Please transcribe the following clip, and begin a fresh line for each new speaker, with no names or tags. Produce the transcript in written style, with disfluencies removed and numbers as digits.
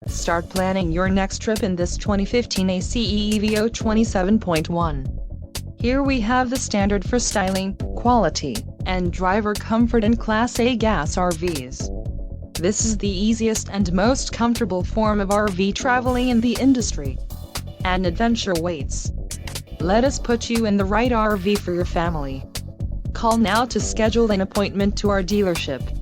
Start planning your next trip in this 2015 ACE EVO27.1. Here we have the standard for styling, quality, and driver comfort in Class A gas RVs. This is the easiest and most comfortable form of RV traveling in the industry. An adventure waits. Let us put you in the right RV for your family. Call now to schedule an appointment to our dealership.